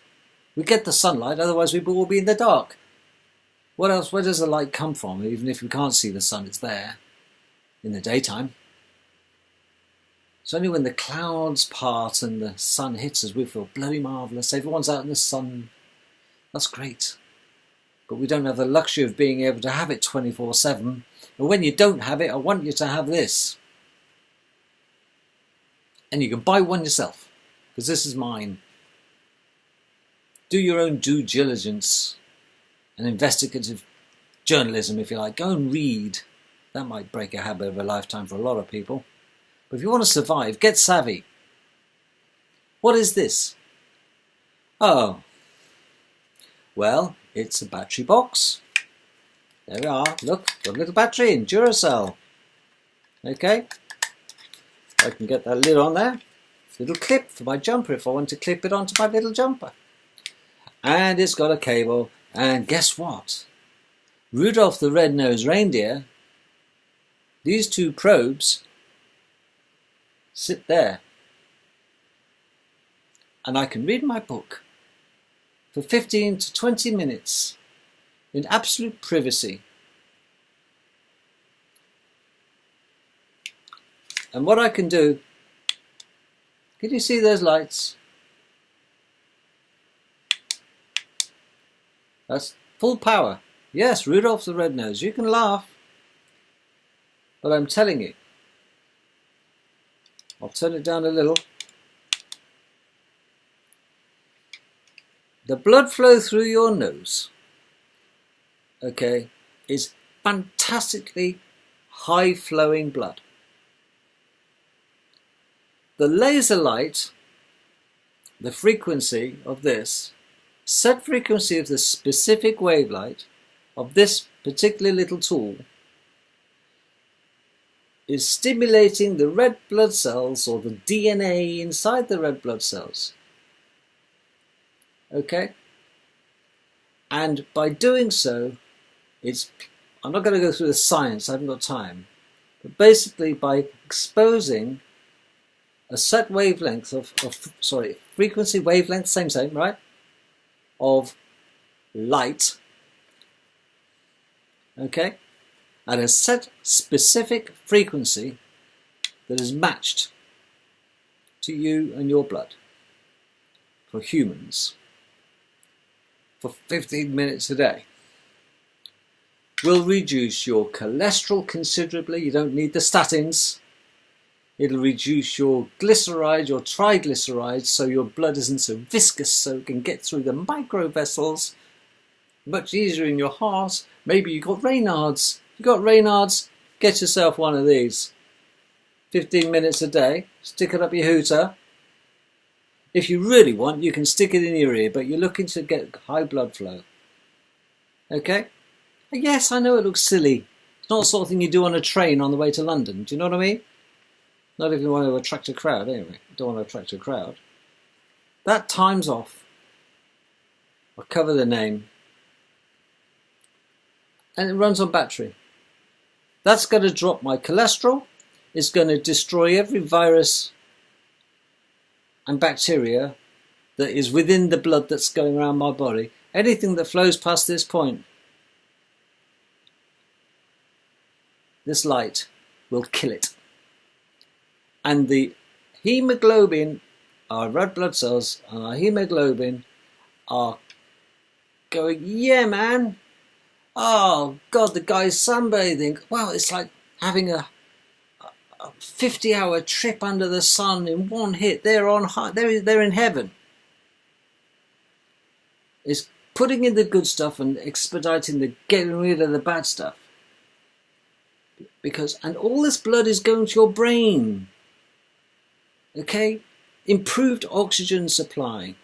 We get the sunlight, otherwise we will all be in the dark. What else? Where does the light come from? Even if we can't see the sun, it's there in the daytime. It's only when the clouds part and the sun hits us, we feel bloody marvellous. Everyone's out in the sun. That's great. But we don't have the luxury of being able to have it 24/7. And when you don't have it, I want you to have this. And you can buy one yourself, because this is mine. Do your own due diligence and investigative journalism, if you like. Go and read. That might break a habit of a lifetime for a lot of people. But if you want to survive, get savvy. What is this? Oh, well, it's a battery box. There we are. Look, got a little battery in Duracell. Okay, I can get that lid on there. Little clip for my jumper if I want to clip it onto my little jumper. And it's got a cable. And guess what? Rudolph the Red-Nosed Reindeer, these two probes sit there. And I can read my book for 15 to 20 minutes in absolute privacy. And what I can do, can you see those lights? That's full power. Yes, Rudolph the Red-Nosed. You can laugh, but I'm telling you. I'll turn it down a little. The blood flow through your nose, okay, is fantastically high-flowing blood. The laser light, the frequency of this, set frequency of the specific wavelength of this particular little tool is stimulating the red blood cells or the DNA inside the red blood cells. Okay? And by doing so, I'm not going to go through the science, I haven't got time, but basically by exposing a set wavelength frequency, wavelength, same, right? Of light, okay, at a set specific frequency that is matched to you and your blood for humans for 15 minutes a day will reduce your cholesterol considerably. You don't need the statins. It'll reduce your glycerides, your triglycerides, so your blood isn't so viscous, so it can get through the microvessels much easier in your heart. Maybe you've got Raynaud's. If you've got Raynaud's, get yourself one of these. 15 minutes a day, stick it up your hooter. If you really want, you can stick it in your ear, but you're looking to get high blood flow. Okay? Yes, I know it looks silly. It's not the sort of thing you do on a train on the way to London. Do you know what I mean? Not if you want to attract a crowd, anyway. You don't want to attract a crowd. That time's off. I'll cover the name. And it runs on battery. That's going to drop my cholesterol. It's going to destroy every virus and bacteria that is within the blood that's going around my body. Anything that flows past this point, this light will kill it. And the hemoglobin, our red blood cells and our hemoglobin are going, yeah man, oh God, the guy's sunbathing. Well, it's like having a 50-hour trip under the sun in one hit. They're on high, they're in heaven. It's putting in the good stuff and expediting the getting rid of the bad stuff. And all this blood is going to your brain. Okay? Improved oxygen supply.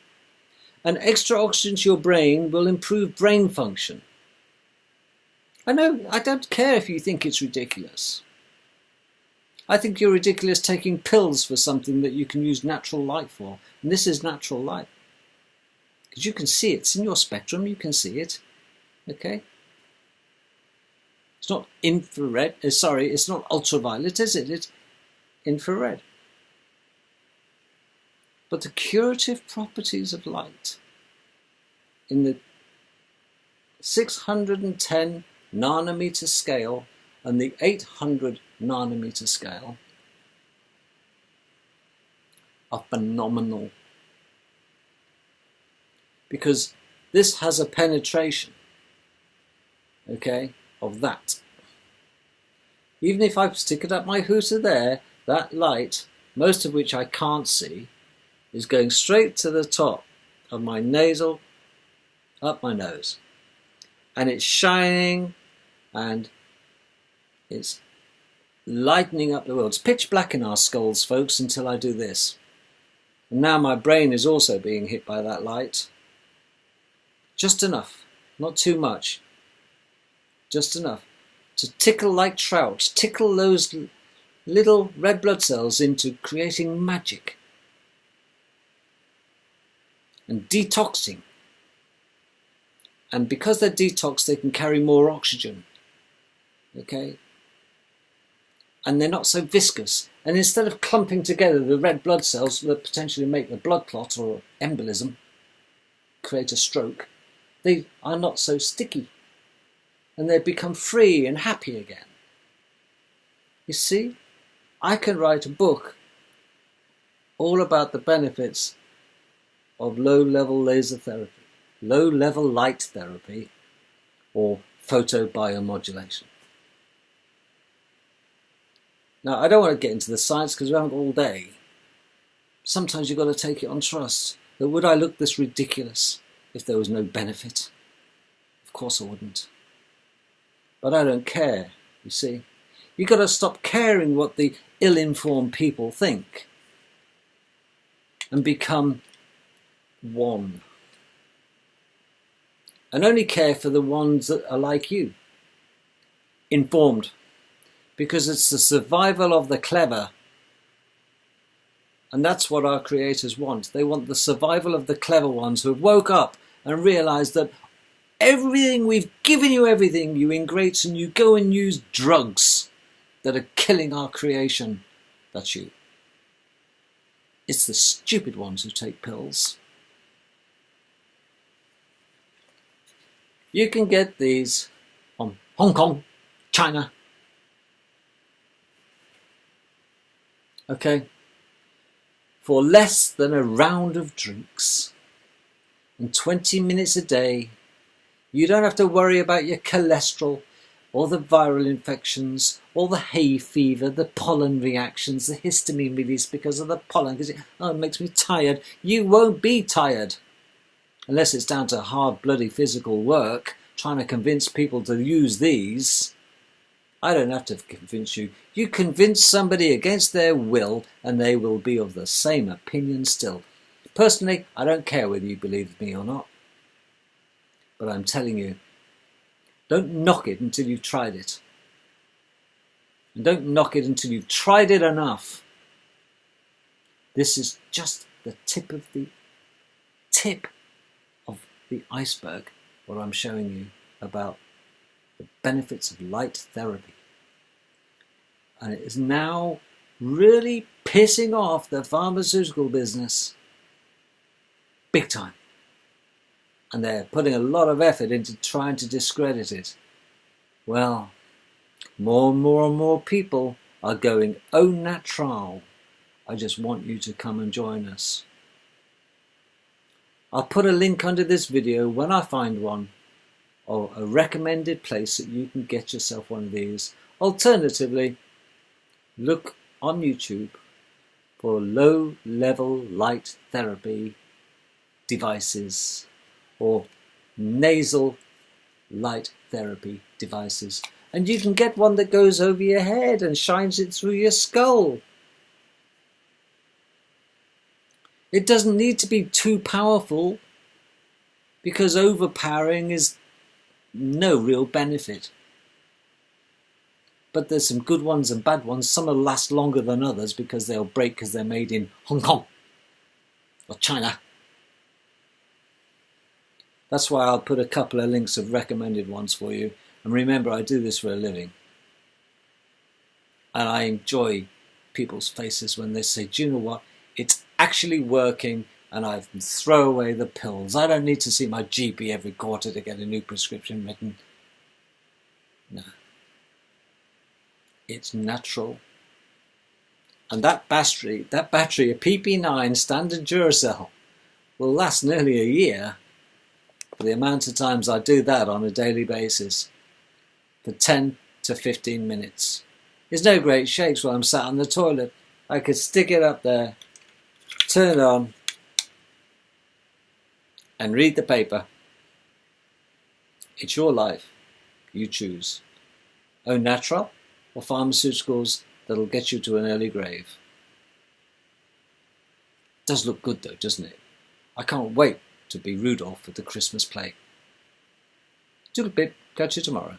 And extra oxygen to your brain will improve brain function. I know, I don't care if you think it's ridiculous. I think you're ridiculous taking pills for something that you can use natural light for. And this is natural light. Because you can see it. It's in your spectrum. You can see it. Okay? It's not infrared. Sorry, it's not ultraviolet, is it? It's infrared. But the curative properties of light in the 610 nanometer scale and the 800 nanometer scale are phenomenal, because this has a penetration, okay, of that. Even if I stick it up my hooter there, that light, most of which I can't see, is going straight to the top of my nasal, up my nose. And it's shining and it's lightening up the world. It's pitch black in our skulls, folks, until I do this. And now my brain is also being hit by that light. Just enough, not too much. Just enough to tickle like trout, tickle those little red blood cells into creating magic and detoxing. And because they're detoxed, they can carry more oxygen. Okay? And they're not so viscous. And instead of clumping together the red blood cells that potentially make the blood clot or embolism, create a stroke, they are not so sticky. And they become free and happy again. You see, I can write a book all about the benefits of low-level laser therapy, low-level light therapy, or photobiomodulation. Now, I don't want to get into the science because we haven't got all day. Sometimes you've got to take it on trust. That would I look this ridiculous if there was no benefit? Of course I wouldn't. But I don't care, you see. You've got to stop caring what the ill-informed people think and become one. And only care for the ones that are like you. Informed. Because it's the survival of the clever. And that's what our creators want. They want the survival of the clever ones who have woke up and realised that everything, we've given you everything, you ingrates, and you go and use drugs that are killing our creation. That's you. It's the stupid ones who take pills. You can get these from Hong Kong, China. Okay? For less than a round of drinks and 20 minutes a day. You don't have to worry about your cholesterol or the viral infections or the hay fever, the pollen reactions, the histamine release because of the pollen. Because it makes me tired. You won't be tired. Unless it's down to hard, bloody physical work, trying to convince people to use these. I don't have to convince you. You convince somebody against their will and they will be of the same opinion still. Personally, I don't care whether you believe me or not. But I'm telling you, don't knock it until you've tried it. And don't knock it until you've tried it enough. This is just the tip of the iceberg, what I'm showing you about the benefits of light therapy. And it is now really pissing off the pharmaceutical business big time. And they're putting a lot of effort into trying to discredit it. Well, more and more and more people are going au natural. I just want you to come and join us. I'll put a link under this video when I find one, or a recommended place that you can get yourself one of these. Alternatively, look on YouTube for low-level light therapy devices or nasal light therapy devices. And you can get one that goes over your head and shines it through your skull. It doesn't need to be too powerful, because overpowering is no real benefit. But there's some good ones and bad ones. Some will last longer than others because they'll break because they're made in Hong Kong or China. That's why I'll put a couple of links of recommended ones for you. And remember, I do this for a living. And I enjoy people's faces when they say, do you know what? It's actually working and I can throw away the pills. I don't need to see my GP every quarter to get a new prescription written. No. It's natural. And that battery, a PP9 standard Duracell, will last nearly a year for the amount of times I do that on a daily basis for 10 to 15 minutes. There's no great shakes while I'm sat on the toilet. I could stick it up there, turn it on, and read the paper. It's your life. You choose. Au natural or pharmaceuticals that'll get you to an early grave. It does look good though, doesn't it? I can't wait to be Rudolph at the Christmas play. Toodle pip, catch you tomorrow.